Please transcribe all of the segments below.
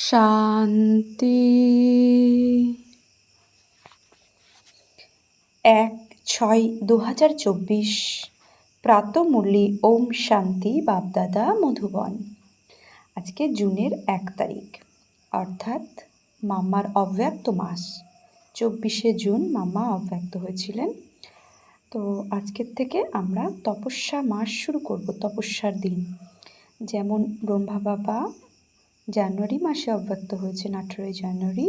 শান্তি। 1/6/2024 প্রাতঃমুরলি। ওম শান্তি। বাপদাদা মধুবন। আজকে জুনের 1 তারিখ, অর্থাৎ মাম্মার অব্যক্ত মাস। 24শে জুন মাম্মা অব্যক্ত হয়েছিলেন। তো আজকের থেকে আমরা তপস্যা মাস শুরু করব, তপস্যার দিন। যেমন ব্রহ্মা বাবা জানুয়ারি মাসে অব্যক্ত হয়েছেন, 18ই জানুয়ারি।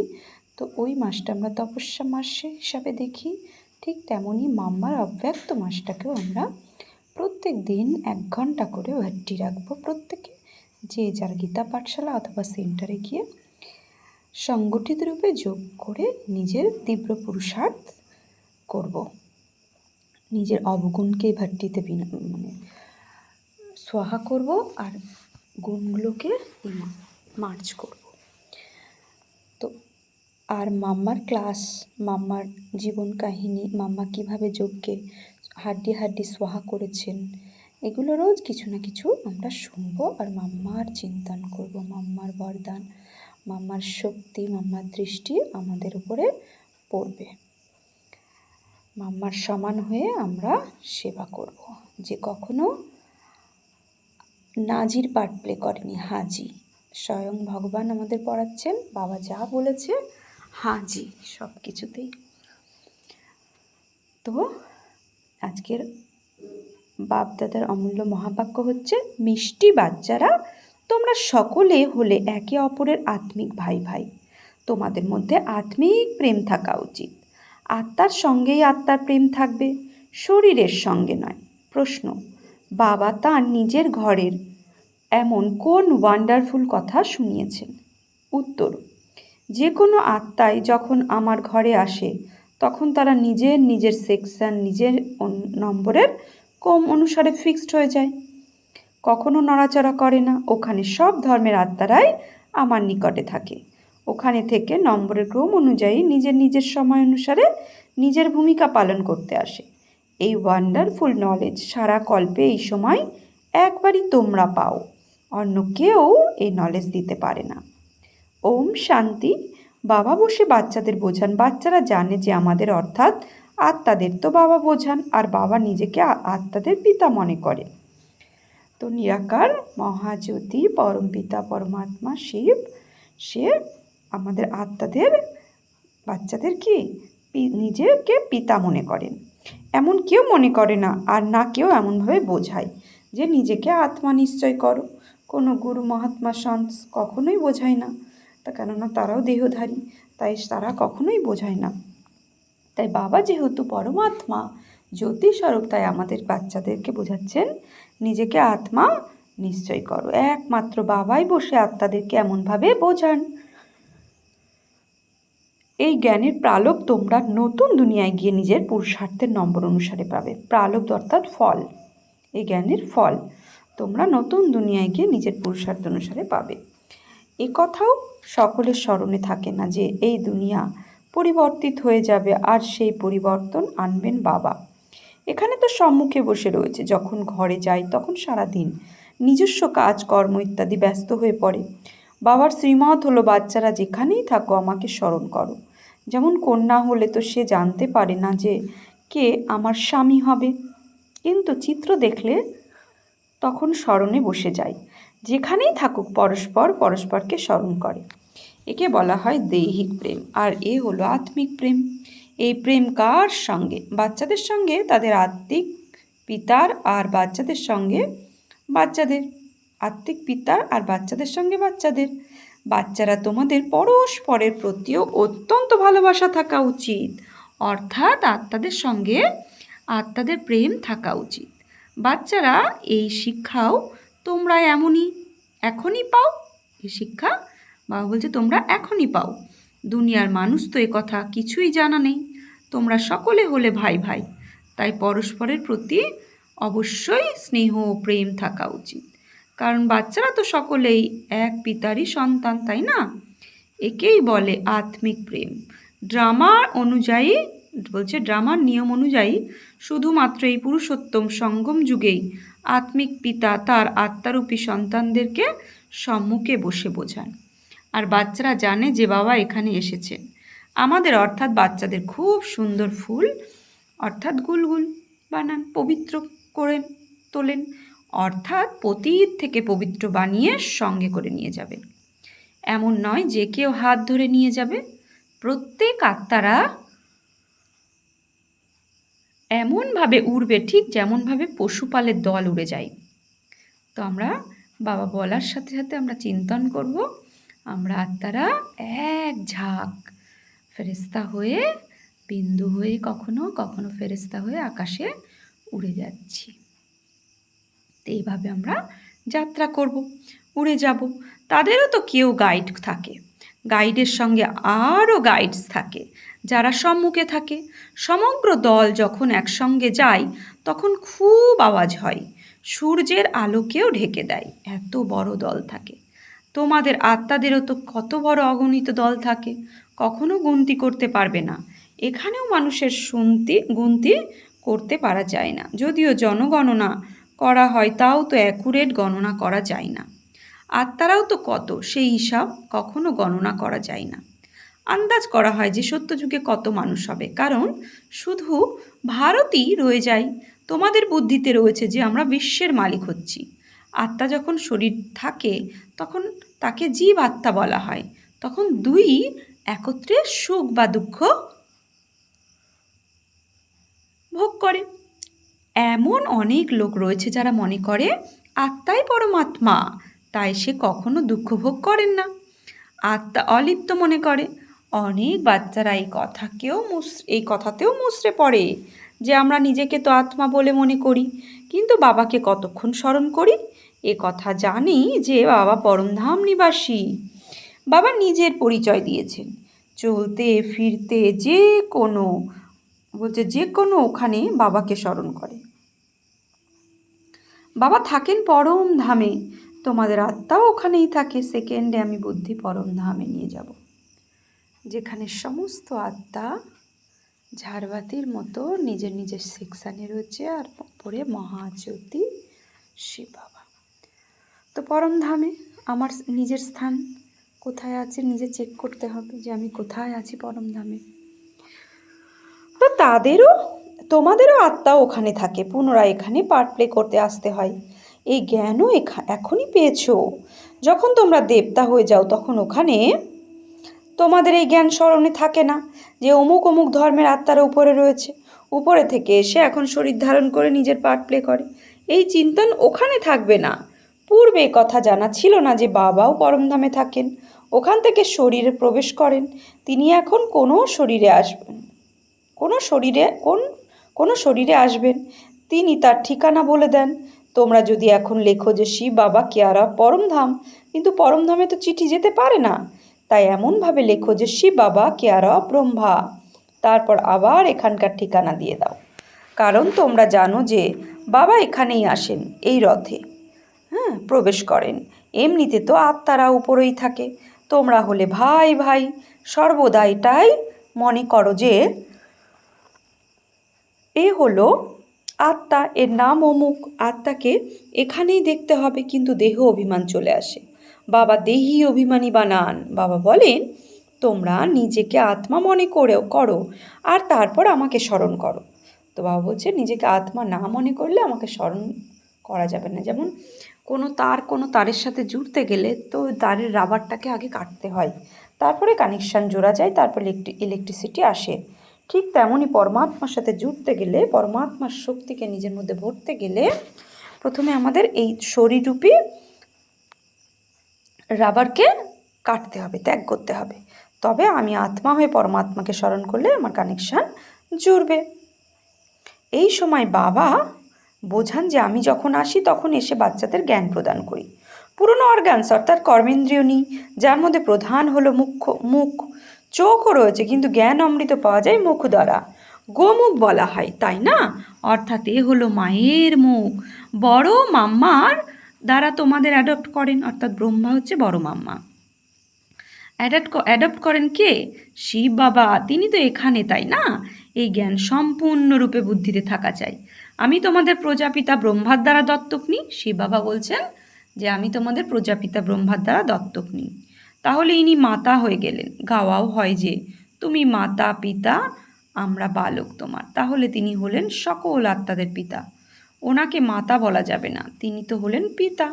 তো ওই মাসটা আমরা তপস্যা মাস হিসাবে দেখি। ঠিক তেমনই মাম্মার অব্যক্ত মাসটাকেও আমরা প্রত্যেক দিন 1 ঘন্টা করে ভর্তি রাখবো। প্রত্যেকে যে যার গীতা পাঠশালা অথবা সেন্টারে গিয়ে সংগঠিত রূপে যোগ করে নিজের তীব্র পুরুষার্থ করব। নিজের অবগুণকে ভর্তিতে সোহা করব আর গুণগুলোকে মার্চ করব। তো আর মাম্মার ক্লাস, মাম্মার জীবন কাহিনী, মাম্মা কিভাবে যোগকে হাড্ডি হাড্ডি সোহা করেছেন, এগুলো রোজ কিছু না কিছু আমরা শুনবো আর মাম্মার চিন্তন করব। মাম্মার বরদান, মাম্মার শক্তি, মাম্মার দৃষ্টি আমাদের উপরে পড়বে। মাম্মার সমান হয়ে আমরা সেবা করব। যে কখনো নাজির পার্ট প্লে করেনি, হাজি। স্বয়ং ভগবান আমাদের পড়াচ্ছেন, বাবা যা বলেছে হাজি সব কিছুতেই। তো আজকের বাপদাদার অমূল্য মহাবাক্য হচ্ছে, মিষ্টি বাচ্চারা, তোমরা সকলে হলে একে অপরের আত্মিক ভাই ভাই। তোমাদের মধ্যে আত্মিক প্রেম থাকা উচিত। আত্মার সঙ্গেই আত্মার প্রেম থাকবে, শরীরের সঙ্গে নয়। প্রশ্ন: বাবা তাঁর নিজের ঘরের এমন কোন ওয়ান্ডারফুল কথা শুনিয়েছেন? উত্তর: যে কোনো আত্মাই যখন আমার ঘরে আসে তখন তারা নিজের নিজের সেকশন, নিজের নম্বরের কম অনুসারে ফিক্সড হয়ে যায়, কখনো নড়াচড়া করে না। ওখানে সব ধর্মের আত্মারাই আমার নিকটে থাকে। ওখানে থেকে নম্বরের ক্রম অনুযায়ী নিজের নিজের সময় অনুসারে নিজের ভূমিকা পালন করতে আসে। এই ওয়ান্ডারফুল নলেজ সারা কল্পে এই সময় একবারই তোমরা পাও, অন্য কেউ এই নলেজ দিতে পারে না। ওম শান্তি। বাবা বসে বাচ্চাদের বোঝান। বাচ্চারা জানে যে আমাদের অর্থাৎ আত্মাদের তো বাবা বোঝান, আর বাবা নিজেকে আত্মাদের পিতা মনে করে। তো নিরাকার মহাজ্যোতি পরমপিতা পরমাত্মা শিব, সে আমাদের আত্মাদের, বাচ্চাদের কি নিজেকে পিতা মনে করেন। এমন কেউ মনে করে না, আর না কেউ এমনভাবে বোঝায় যে নিজেকে আত্মা নিশ্চয় করো। কোনো গুরু মহাত্মা সন্ত কখনোই বোঝায় না, তা কেননা তারাও দেহধারী, তাই তারা কখনোই বোঝায় না। তাই বাবা যেহেতু পরমাত্মা জ্যোতিস্বরূপ, তাই আমাদের বাচ্চাদেরকে বোঝাচ্ছেন নিজেকে আত্মা নিশ্চয় করো। একমাত্র বাবাই বসে আত্মাদেরকে এমনভাবে বোঝান। এই জ্ঞানের প্রালোভ তোমরা নতুন দুনিয়ায় গিয়ে নিজের পুরুষার্থের নম্বর অনুসারে পাবে। প্রালোভ অর্থাৎ ফল, এই জ্ঞানের ফল তোমরা নতুন দুনিয়ায় গিয়ে নিজের পুরুষার্থ অনুসারে পাবে। এ কথাও সকলের স্মরণে থাকে না যে এই দুনিয়া পরিবর্তিত হয়ে যাবে, আর সেই পরিবর্তন আনবেন বাবা। এখানে তো সম্মুখে বসে রয়েছে। যখন ঘরে যাই তখন সারাদিন নিজস্ব কাজ কর্ম ইত্যাদি ব্যস্ত হয়ে পড়ে। বাবার শ্রীমত হলো, বাচ্চারা যেখানেই থাকো আমাকে স্মরণ করো। যেমন কন্যা হলে তো সে জানতে পারে না যে কে আমার স্বামী হবে, কিন্তু চিত্র দেখলে তখন স্মরণে বসে যায়। যেখানেই থাকুক পরস্পর পরস্পরকে স্মরণ করে। একে বলা হয় দৈহিক প্রেম, আর এ হলো আত্মিক প্রেম। এই প্রেম কার সঙ্গে? বাচ্চাদের সঙ্গে তাদের আত্মিক পিতার, আর বাচ্চাদের সঙ্গে বাচ্চাদের আত্মিক পিতার, আর বাচ্চাদের সঙ্গে বাচ্চাদের। বাচ্চারা তোমাদের পরস্পরের প্রতিও অত্যন্ত ভালোবাসা থাকা উচিত, অর্থাৎ আত্মাদের সঙ্গে আত্মাদের প্রেম থাকা উচিত। বাচ্চারা এই শিক্ষাও তোমরা এখনই পাও। এই শিক্ষা বাবা বলছে তোমরা এখনই পাও। দুনিয়ার মানুষ তো এ কথা কিছুই জানা নেই। তোমরা সকলে হলে ভাই ভাই, তাই পরস্পরের প্রতি অবশ্যই স্নেহ ও প্রেম থাকা উচিত। কারণ বাচ্চারা তো সকলেই এক পিতারই সন্তান, তাই না? একেই বলে আত্মিক প্রেম। ড্রামার নিয়ম অনুযায়ী শুধুমাত্র এই পুরুষোত্তম সঙ্গম যুগেই আত্মিক পিতা তার আত্মারূপী সন্তানদেরকে সম্মুখে বসে বোঝান। আর বাচ্চারা জানে যে বাবা এখানে এসেছেন। আমাদের অর্থাৎ বাচ্চাদের খুব সুন্দর ফুল অর্থাৎ গুলগুল বানান, পবিত্র করেন তোলেন, অর্থাৎ পতীত থেকে পবিত্র বানিয়ে সঙ্গে করে নিয়ে যাবেন। এমন নয় যে কেউ হাত ধরে নিয়ে যাবে। প্রত্যেক আত্মারা এমনভাবে উড়বে ঠিক যেমনভাবে পশুপালের দল উড়ে যায়। তো আমরা বাবা বলার সাথে সাথে আমরা চিন্তন করব, আমরা আত্মারা এক ঝাঁক ফেরেশতা হয়ে, বিন্দু হয়ে কখনো কখনো ফেরেশতা হয়ে আকাশে উড়ে যাচ্ছি। তো এইভাবে আমরা যাত্রা করব, উড়ে যাব। তাদেরও তো কেউ গাইড থাকে, গাইডের সঙ্গে আরও গাইডস থাকে যারা সম্মুখে থাকে। সমগ্র দল যখন একসঙ্গে যায় তখন খুব আওয়াজ হয়, সূর্যের আলোকেও ঢেকে দেয়, এত বড় দল থাকে। তোমাদের আত্মাদেরও তো কত বড় অগণিত দল থাকে, কখনো গুনতি করতে পারবে না। এখানেও মানুষের গুনতি করতে পারা যায় না। যদিও জনগণনা করা হয় তাও তো অ্যাকুরেট গণনা করা যায় না। আত্মারাও তো কত, সেই হিসাব কখনো গণনা করা যায় না। আন্দাজ করা হয় যে সত্যযুগে কত মানুষ হবে, কারণ শুধু ভারতই রয়ে যায়। তোমাদের বুদ্ধিতে রয়েছে যে আমরা বিশ্বের মালিক হচ্ছি। আত্মা যখন শরীর থাকে তখন তাকে জীব আত্মা বলা হয়। তখন দুই একত্রে সুখ বা দুঃখ ভোগ করে। এমন অনেক লোক রয়েছে যারা মনে করে আত্মাই পরমাত্মা, তাই সে কখনো দুঃখ ভোগ করেন না, আত্মা অলিপ্ত মনে করে। অনেক বাচ্চারা এই কথাতেও মুচড়ে পড়ে যে আমরা নিজেকে তো আত্মা বলে মনে করি, কিন্তু বাবাকে কতক্ষণ স্মরণ করি। এ কথা জানি যে বাবা পরমধাম নিবাসী। বাবা নিজের পরিচয় দিয়েছেন, চলতে ফিরতে যে কোনো ওখানে বাবাকে স্মরণ করে। বাবা থাকেন পরম ধামে, তোমাদের আত্মাও ওখানেই থাকে। সেকেন্ডে আমি বুদ্ধি পরম ধামে নিয়ে যাব, যেখানে সমস্ত আত্মা ঝাড়বাতির মতো নিজের নিজের সেকশানে রয়েছে, আর পরে মহাজ্যোতি শিব বাবা। তো পরম ধামে আমার নিজের স্থান কোথায় আছে নিজে চেক করতে হবে যে আমি কোথায় আছি পরম ধামে। তো তোমাদেরও আত্মা ওখানে থাকে, পুনরায় এখানে পার্ট প্লে করতে আসতে হয়। এই জ্ঞানও এখনই পেয়েছো। যখন তোমরা দেবতা হয়ে যাও তখন ওখানে তোমাদের এই জ্ঞান স্মরণে থাকে না যে অমুক অমুক ধর্মের আত্মারা উপরে রয়েছে, উপরে থেকে এসে এখন শরীর ধারণ করে নিজের পার্ট প্লে করে। এই চিন্তন ওখানে থাকবে না। পূর্বে কথা জানা ছিল না যে বাবাও পরমধামে থাকেন, ওখান থেকে শরীরে প্রবেশ করেন। তিনি এখন কোনো শরীরে আসবেন, তিনি তার ঠিকানা বলে দেন। তোমরা যদি এখন লেখো যে শিব বাবা কেয়ারা পরমধাম, কিন্তু পরমধামে তো চিঠি যেতে পারে না, তাই এমনভাবে লেখো যে শিব বাবা কেয়ারা ব্রহ্মা, তারপর আবার এখানকার ঠিকানা দিয়ে দাও। কারণ তোমরা জানো যে বাবা এখানেই আসেন, এই রথে প্রবেশ করেন। এমনিতে তো আত্মারা উপরেই থাকে, তোমরা হলে ভাই ভাই, সর্বদা এটাই মনে করো যে এ হলো আত্মা, এর নাম অমুক। আত্মাকে এখানেই দেখতে হবে, কিন্তু দেহ অভিমান চলে আসে। বাবা দেহি অভিমানী বানান। বাবা বলেন তোমরা নিজেকে আত্মা মনে করো আর তারপর আমাকে স্মরণ করো। তো বাবা বলছে নিজেকে আত্মা না মনে করলে আমাকে স্মরণ করা যাবে না। যেমন কোনো তারের সাথে জুড়তে গেলে তো তারের রাবারটাকে আগে কাটতে হয়, তারপরে কানেকশান জোড়া যায়, তারপরে ইলেকট্রিসিটি আসে। ঠিক তেমনই পরমাত্মার সাথে জুড়তে গেলে, পরমাত্মার শক্তিকে নিজের মধ্যে ভরতে গেলে প্রথমে আমাদের এই শরীররূপী রাবারকে কাটতে হবে, ত্যাগ করতে হবে। তবে আমি আত্মা হয়ে পরমাত্মাকে স্মরণ করলে আমার কানেকশান জুড়বে। এই সময় বাবা বোঝান যে আমি যখন আসি তখন এসে বাচ্চাদের জ্ঞান প্রদান করি। পুরনো অর্গানস অর্থাৎ কর্মেন্দ্রিয় নিই, যার মধ্যে প্রধান হলো মুখ। চোখও রয়েছে, কিন্তু জ্ঞান অমৃত পাওয়া যায় মুখ দ্বারা। গোমুখ বলা হয়, তাই না? অর্থাৎ এ হলো মায়ের মুখ। বড় মাম্মার দ্বারা তোমাদের অ্যাডপ্ট করেন, অর্থাৎ ব্রহ্মা হচ্ছে বড় মাম্মা। অ্যাডপ্ট করেন কে? শিব বাবা। তিনি তো এখানে, তাই না? এই জ্ঞান সম্পূর্ণরূপে বুদ্ধিতে থাকা চাই। আমি তোমাদের প্রজাপিতা ব্রহ্মার দ্বারা দত্তক নিই। শিব বাবা বলছেন যে আমি তোমাদের প্রজাপিতা ব্রহ্মার দ্বারা দত্তক নিই। তাহলে ইনি মাতা হয়ে গেলেন। গাওয়াও হয় যে তুমি মাতা পিতা, আমরা বালক তোমার। তাহলে তিনি হলেন সকল আত্মাদের পিতা। ওনাকে মাতা বলা যাবে না, তিনি তো হলেন পিতা।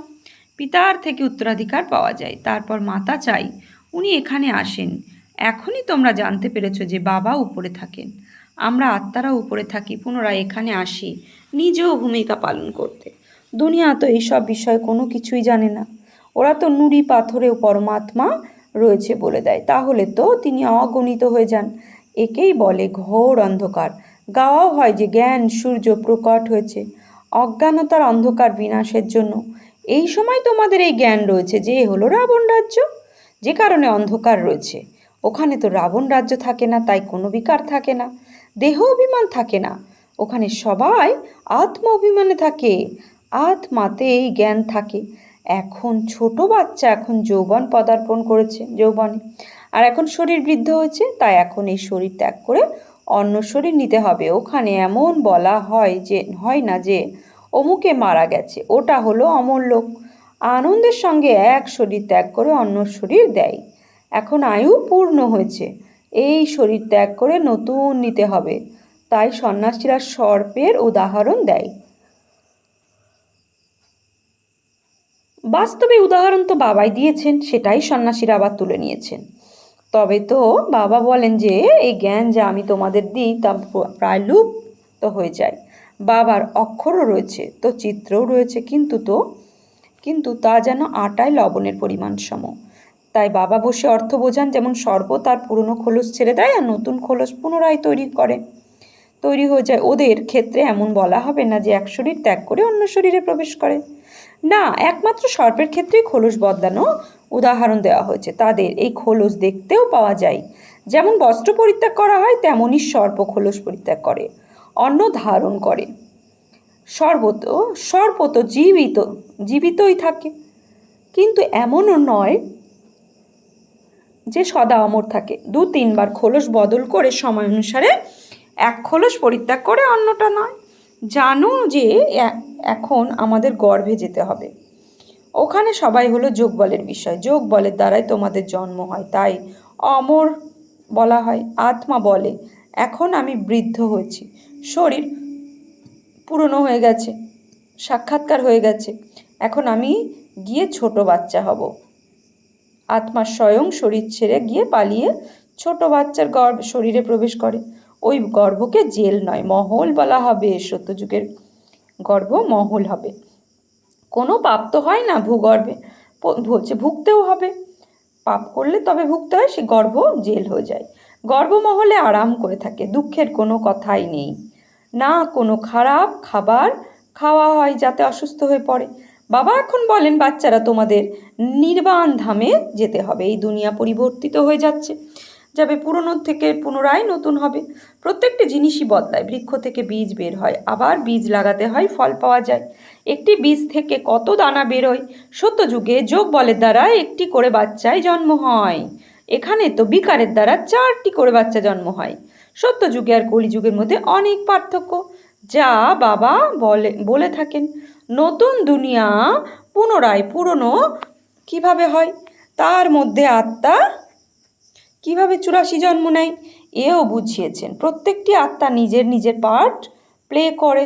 পিতার থেকে উত্তরাধিকার পাওয়া যায়। তারপর মাতা চাই উনি এখানে আসেন। এখনই তোমরা জানতে পেরেছো যে বাবা উপরে থাকেন, আমরা আত্মারা উপরে থাকি, পুনরায় এখানে আসি নিজেও ভূমিকা পালন করতে। দুনিয়া তো এইসব বিষয়ে কোনো কিছুই জানে না। ওরা তো নুড়ি পাথরেও পরমাত্মা রয়েছে বলে দেয়, তাহলে তো তিনি অগণিত হয়ে যান। একেই বলে ঘোর অন্ধকার। গাওয়াও হয় যে জ্ঞান সূর্য প্রকট হয়েছে অজ্ঞানতার অন্ধকার বিনাশের জন্য। এই সময় তোমাদের এই জ্ঞান রয়েছে যে হলো রাবণ রাজ্য, যে কারণে অন্ধকার রয়েছে। ওখানে তো রাবণ রাজ্য থাকে না, তাই কোনো বিকার থাকে না, দেহ অভিমান থাকে না। ওখানে সবাই আত্ম অভিমানে থাকে, আত্মাতে এই জ্ঞান থাকে। এখন ছোট বাচ্চা এখন যৌবন পদার্পণ করেছে, যৌবনে, আর এখন শরীর বৃদ্ধ হয়েছে, তাই এখন এই শরীর ত্যাগ করে অন্য শরীর নিতে হবে। ওখানে এমন বলা হয় না যে অমুকে মারা গেছে, ওটা হলো অমর লোক। আনন্দের সঙ্গে এক শরীর ত্যাগ করে অন্য শরীর দেয়। এখন আয়ু পূর্ণ হয়েছে, এই শরীর ত্যাগ করে নতুন নিতে হবে। তাই সন্ন্যাসীরা সর্পের উদাহরণ দেয়। বাস্তবে উদাহরণ তো বাবাই দিয়েছেন, সেটাই সন্ন্যাসীরা আবার তুলে নিয়েছেন। তবে তো বাবা বলেন যে এই জ্ঞান যা আমি তোমাদের দিই তা প্রায় লুপ্ত হয়ে যায়। বাবার অক্ষরও রয়েছে তো, চিত্রও রয়েছে, কিন্তু তা যেন আটায় লবণের পরিমাণ সম। তাই বাবা বসে অর্থ বোঝান, যেমন সর্প তার পুরনো খোলস ছেড়ে দেয় আর নতুন খোলস পুনরায় তৈরি হয়ে যায়। ওদের ক্ষেত্রে এমন বলা হবে না যে এক শরীর ত্যাগ করে অন্য শরীরে প্রবেশ করে। না, একমাত্র সর্পের ক্ষেত্রেই খোলস বদলানো উদাহরণ দেওয়া হয়েছে। তাদের এই খোলস দেখতেও পাওয়া যায়। যেমন বস্ত্র পরিত্যাগ করা হয়, তেমনই সর্প খোলস পরিত্যাগ করে, অন্ন ধারণ করে। সর্প তো জীবিতই থাকে, কিন্তু এমনও নয় যে সদা অমর থাকে। 2-3 বার খোলস বদল করে সময় অনুসারে এক খোলস পরিত্যাগ করে অন্যটা নয়। জানো যে এখন আমাদের গর্ভে যেতে হবে। ওখানে সবাই হলো যোগ বলের বিষয়, যোগ বলের দ্বারাই তোমাদের জন্ম হয়, তাই অমর বলা হয়। আত্মা বলে এখন আমি বৃদ্ধ হয়েছি, শরীর পুরনো হয়ে গেছে, সাক্ষাৎকার হয়ে গেছে, এখন আমি গিয়ে ছোট বাচ্চা হব। আত্মা স্বয়ং শরীর ছেড়ে গিয়ে পালিয়ে ছোট বাচ্চার শরীরে প্রবেশ করে। ওই গর্ভকে জেল নয় মহল বলা হবে। সত্যযুগের গর্ভ মহল হবে। কোনো পাপ তো হয় না ভূগর্ভে, বলছে ভুগতেও হবে। পাপ করলে তবে ভুগতে হয়, সে গর্ভ জেল হয়ে যায়। গর্ভমহলে আরাম করে থাকে, দুঃখের কোনো কথাই নেই। না কোনো খারাপ খাবার খাওয়া হয় যাতে অসুস্থ হয়ে পড়ে। বাবা এখন বলেন বাচ্চারা তোমাদের নির্বাণ ধামে যেতে হবে। এই দুনিয়া পরিবর্তিত হয়ে যাবে, পুরনো থেকে পুনরায় নতুন হবে। প্রত্যেকটি জিনিসই বদলায়। বৃক্ষ থেকে বীজ বের হয়, আবার বীজ লাগাতে হয়, ফল পাওয়া যায়। একটি বীজ থেকে কত দানা বেরোয়। সত্যযুগে যোগ বলের দ্বারা একটি করে বাচ্চায় জন্ম হয়, এখানে তো বিকারের দ্বারা 4টি করে বাচ্চা জন্ম হয়। সত্যযুগে আর কলিযুগের মধ্যে অনেক পার্থক্য, যা বাবা বলে থাকেন। নতুন দুনিয়া পুনরায় পুরনো কিভাবে হয়, তার মধ্যে আত্মা কিভাবে 84 জন্ম নেয় এও বুঝিয়েছেন। প্রত্যেকটি আত্মা নিজের নিজের পার্ট প্লে করে,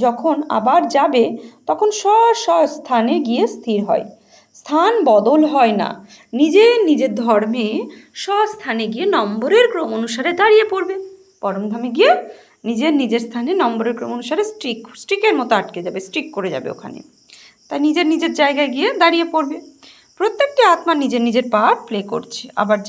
যখন আবার যাবে তখন স্থানে গিয়ে স্থির হয়। স্থান বদল হয় না, নিজের ধর্মে স্বস্থানে গিয়ে নম্বরের ক্রম অনুসারে দাঁড়িয়ে পড়বে। পরমধামে গিয়ে নিজের স্থানে নম্বরের ক্রম অনুসারে স্টিকের মতো আটকে যাবে, স্টিক করে যাবে ওখানে। তাই নিজের জায়গায় গিয়ে দাঁড়িয়ে পড়বে। প্রত্যেকটি আত্মা নিজের পার্ট প্লে করছে, আবার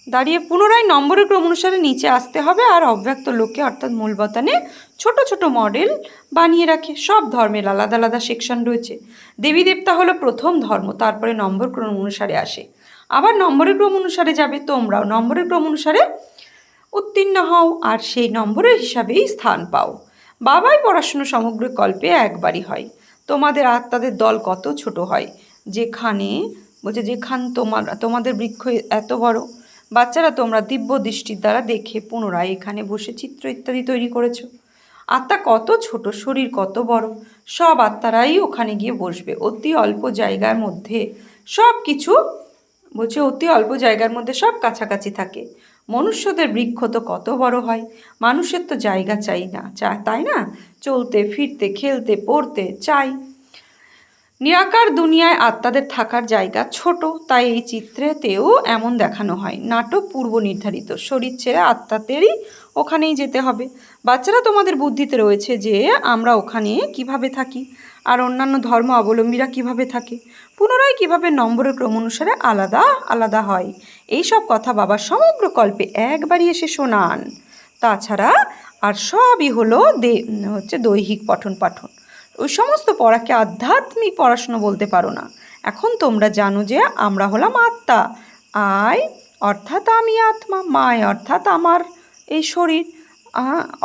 দাঁড়িয়ে পুনরায় নম্বরের ক্রম অনুসারে নিচে আসতে হবে। আর অব্যক্ত লোককে অর্থাৎ মূল বতানে ছোট ছোট মডেল বানিয়ে রাখে। সব ধর্মের আলাদা আলাদা সেকশন রয়েছে। দেবী দেবতা হলো প্রথম ধর্ম, তারপরে নম্বর ক্রম অনুসারে আসে, আবার নম্বরের ক্রম অনুসারে যাবে। তোমরাও নম্বরের ক্রম অনুসারে উত্তীর্ণ হও আর সেই নম্বরের হিসাবেই স্থান পাও। বাবাই পড়াশুনো সমগ্র কল্পে একবারই হয়। তোমাদের আত্মাদের দল কত ছোট হয়, যেখানে তোমাদের বৃক্ষ এত বড়। বাচ্চারা তোমরা দিব্য দৃষ্টির দ্বারা দেখে পুনরায় এখানে বসে চিত্র ইত্যাদি তৈরি করেছো। আত্মা কত ছোট, শরীর কত বড়, সব আত্মারাই ওখানে গিয়ে বসবে। অতি অল্প জায়গার মধ্যে সব কিছু বলছে, অতি অল্প জায়গার মধ্যে সব কাছাকাছি থাকে। মনুষ্যদের বৃক্ষ তো কত বড় হয়, মানুষের তো জায়গা চাই না, তাই না? চলতে ফিরতে খেলতে পড়তে চাই। নিরাকার দুনিয়ায় আত্মাদের থাকার জায়গা ছোট, তাই এই চিত্রেতেও এমন দেখানো হয়। নাটক পূর্ব নির্ধারিত, শরীর ছেড়ে আত্মাদেরই ওখানেই যেতে হবে। বাচ্চারা, তোমাদের বুদ্ধিতে রয়েছে যে আমরা ওখানে কিভাবে থাকি, আর অন্যান্য ধর্ম অবলম্বীরা কিভাবে থাকে, পুনরায় কিভাবে নম্বরের ক্রম অনুসারে আলাদা আলাদা হয়। এই সব কথা বাবা সমগ্র কল্পে একবারই এসে শোনান। তাছাড়া আর সবই হলো দৈহিক পঠন পাঠন। ওই সমস্ত পড়াকে আধ্যাত্মিক পড়াশুনো বলতে পারো না। এখন তোমরা জানো যে আমরা হলাম আত্মা। আই অর্থাৎ আমি আত্মা, মায় অর্থাৎ আমার এই শরীর,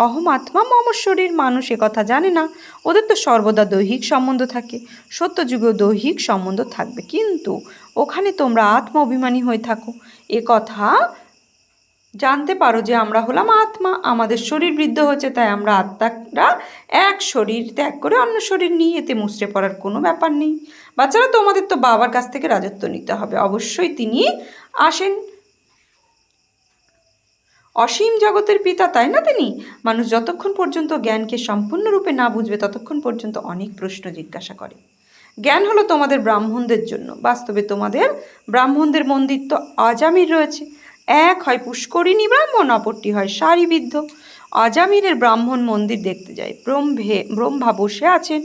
অহম আত্মা মম শরীর। মানুষ কথা জানে না, ওদের তো সর্বদা দৈহিক সম্বন্ধ থাকে। সত্যযুগেও দৈহিক সম্বন্ধ থাকবে, কিন্তু ওখানে তোমরা আত্মা অভিমানী হয়ে থাকো। কথা জানতে পারো যে আমরা হলাম আত্মা, আমাদের শরীর বৃদ্ধ হচ্ছে, তাই আমরা আত্মারা এক শরীর ত্যাগ করে অন্য শরীর নিয়ে, এতে মুচড়ে পড়ার কোনো ব্যাপার নেই। বাচ্চারা, তোমাদের তো বাবার কাছ থেকে রাজত্ব নিতে হবে, অবশ্যই তিনি আসেন, অসীম জগতের পিতা, তাই না? তিনি মানুষ যতক্ষণ পর্যন্ত জ্ঞানকে সম্পূর্ণরূপে না বুঝবে ততক্ষণ পর্যন্ত অনেক প্রশ্ন জিজ্ঞাসা করে। জ্ঞান হলো তোমাদের ব্রাহ্মণদের জন্য, বাস্তবে তোমাদের ব্রাহ্মণদের মন্দির তো আজামির রয়েছে। এক হয় পুষ্করিণী ব্রাহ্মণ, অপরটি হয় সারিবিদ্ধ। আজামিরের ব্রাহ্মণ মন্দির দেখতে যায়। ব্রহ্মা বসে আছেন,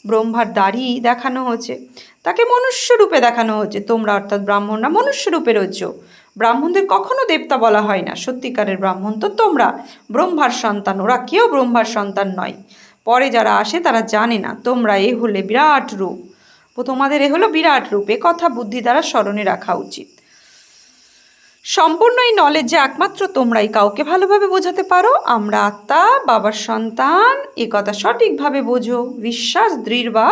ব্রহ্মার দাড়ি দেখানো হচ্ছে, তাকে মনুষ্যরূপে দেখানো হচ্ছে। তোমরা অর্থাৎ ব্রাহ্মণরা মনুষ্যরূপে রয়েছ। ব্রাহ্মণদের কখনো দেবতা বলা হয় না, সত্যিকারের ব্রাহ্মণ তো তোমরা, ব্রহ্মার সন্তান। ওরা কেউ ব্রহ্মার সন্তান নয়, পরে যারা আসে তারা জানে না। তোমরা এ হলে বিরাট রূপ, তোমাদের এ হলো বিরাট রূপ, এ কথা বুদ্ধি দ্বারা স্মরণে রাখা উচিত। সম্পূর্ণ এই নলেজ যে একমাত্র তোমরাই কাউকে ভালোভাবে বোঝাতে পারো। আমরা আত্মা, বাবার সন্তান, এ কথা সঠিকভাবে বোঝো। বিশ্বাস দৃঢ় বা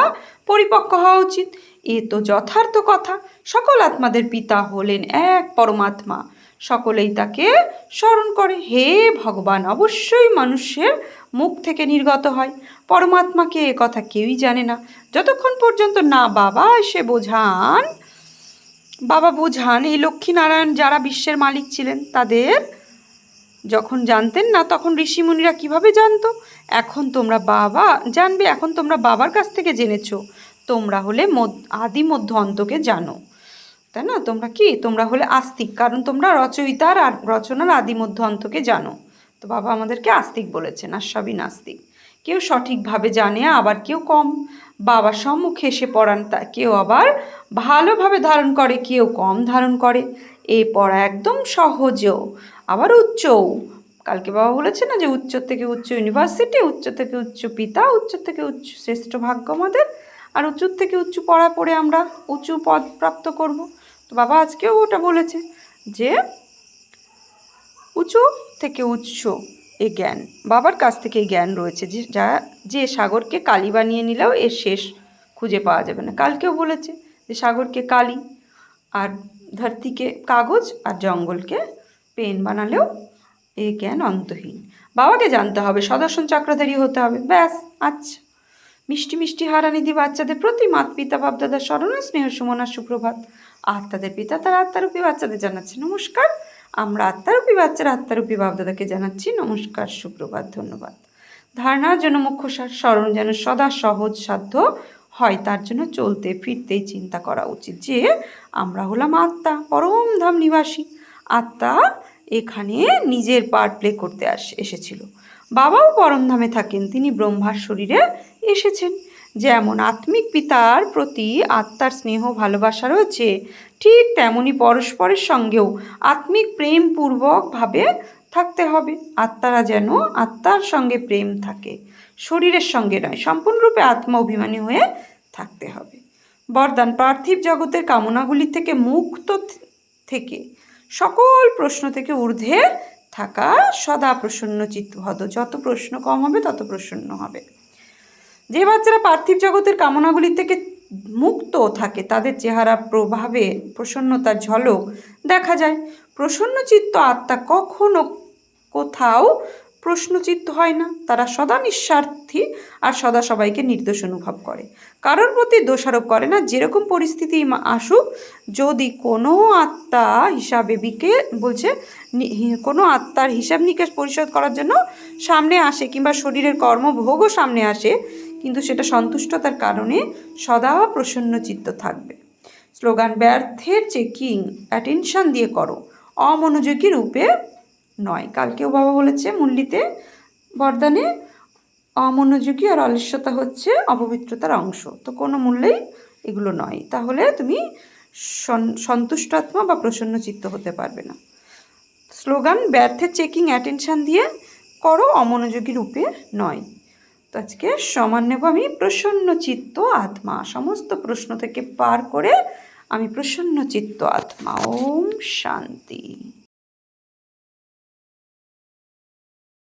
পরিপক্ক হওয়া উচিত, এ তো যথার্থ কথা। সকল আত্মাদের পিতা হলেন এক পরমাত্মা, সকলেই তাকে স্মরণ করে। হে ভগবান অবশ্যই মানুষের মুখ থেকে নির্গত হয়, পরমাত্মাকে এ কথা কেউই জানে না, যতক্ষণ পর্যন্ত না বাবা এসে বোঝান। এই লক্ষ্মীনারায়ণ যারা বিশ্বের মালিক ছিলেন, তাদের যখন জানতেন না তখন ঋষিমুনিরা কিভাবে জানতো? এখন তোমরা বাবা জানবে, এখন তোমরা বাবার কাছ থেকে জেনেছো। তোমরা হলে আদি মধ্য অন্তকে জানো, তাই না? তোমরা হলে আস্তিক, কারণ তোমরা রচয়িতার আর রচনার আদি মধ্য অন্তকে জানো। তো বাবা আমাদেরকে আস্তিক বলেছেন, আর সবই নাস্তিক। কেউ সঠিকভাবে জানে, আবার কেউ কম। বাবার সম্মুখে এসে পড়ান, তা কেউ আবার ভালোভাবে ধারণ করে, কেউ কম ধারণ করে। এই পড়া একদম সহজও, আবার উচ্চও। কালকে বাবা বলেছে না যে উচ্চ থেকে উচ্চ ইউনিভার্সিটি, উচ্চ থেকে উচ্চ পিতা, উচ্চ থেকে উচ্চ শ্রেষ্ঠ ভাগ্য আমাদের, আর উঁচুর থেকে উচ্চ পড়া পড়ে আমরা উঁচু পদ প্রাপ্ত করব। তো বাবা আজকেও ওটা বলেছে যে উঁচু থেকে উচ্চ এই জ্ঞান, বাবার কাছ থেকে এই জ্ঞান রয়েছে, যে সাগরকে কালি বানিয়ে নিলেও এর শেষ খুঁজে পাওয়া যাবে না। কালকেও বলেছে যে সাগরকে কালি, আর ধরতিকে কাগজ, আর জঙ্গলকে পেন বানালেও এই জ্ঞান অন্তহীন। বাবাকে জানতে হবে, সুদর্শন চক্রধারী হতে হবে, ব্যাস। আচ্ছা, মিষ্টি মিষ্টি হারানিধি বাচ্চাদের প্রতি মাত পিতা বাপদাদার স্মরণে স্নেহ সুমনার সুপ্রভাত। আত্মাদের পিতা তার আত্মারূপী বাচ্চাদের জানাচ্ছে নমস্কার। আমরা আত্মারূপী বাচ্চারা আত্মারূপী বাপদাদাকে জানাচ্ছি নমস্কার, সুপ্রভাত, ধন্যবাদ। ধারণার জন্য মুখ্য স্মরণ যেন সদা সহজ সাধ্য হয়, তার জন্য চলতে ফিরতেই চিন্তা করা উচিত যে আমরা হলাম আত্মা, পরমধাম নিবাসী। আত্মা এখানে নিজের পার্ট প্লে করতে এসেছিল। বাবাও পরমধামে থাকেন, তিনি ব্রহ্মার শরীরে এসেছেন। যেমন আত্মিক পিতার প্রতি আত্মার স্নেহ ভালোবাসা রয়েছে, ঠিক তেমনি পরস্পরের সঙ্গেও আত্মিক প্রেমপূর্বকভাবে থাকতে হবে। আত্মারা যেন আত্মার সঙ্গে প্রেম থাকে, শরীরের সঙ্গে নয়। সম্পূর্ণরূপে আত্মা অভিমানী হয়ে থাকতে হবে। বরদান, পার্থিব জগতের কামনাগুলি থেকে মুক্ত থেকে সকল প্রশ্ন থেকে ঊর্ধ্বে থাকা, সদা প্রসন্ন চিত্তভদ। যত প্রশ্ন কম হবে তত প্রসন্ন হবে। যে বাচ্চারা পার্থিব জগতের কামনাগুলি থেকে মুক্ত থাকে তাদের চেহারা প্রভাবে প্রসন্নতার ঝলক দেখা যায়। প্রসন্ন চিত্ত আত্মা কখনো কোথাও প্রশ্নচিত্ত হয় না। তারা সদা নিঃস্বার্থী আর সদা সবাইকে নির্দোষ অনুভব করে, কারোর প্রতি দোষারোপ করে না। যেরকম পরিস্থিতি আসুক, যদি কোনো আত্মা হিসাবে বলছে কোনো আত্মার হিসাব নিকাশ পরিশোধ করার জন্য সামনে আসে কিংবা শরীরের কর্মভোগও সামনে আসে, কিন্তু সেটা সন্তুষ্টতার কারণে সদা প্রসন্নচিত্ত থাকবে। স্লোগান: ব্যর্থের চেকিং অ্যাটেনশন দিয়ে করো, অমনোযোগী রূপে নয়। কালকেও বাবা বলেছে মুরলিতে, বরদানে, অমনোযোগী আর অলস্যতা হচ্ছে অপবিত্রতার অংশ, তো কোনো মূল্যেই এগুলো নয়। তাহলে তুমি সন্তুষ্ট আত্মা বা প্রসন্ন চিত্ত হতে পারবে না। স্লোগান: ব্যর্থের চেকিং অ্যাটেনশন দিয়ে করো, অমনোযোগী রূপে নয়। তো আজকে সমান নেব আমি প্রসন্ন চিত্ত আত্মা। সমস্ত প্রশ্ন থেকে পার করে আমি প্রসন্ন চিত্ত আত্মা। ওম শান্তি।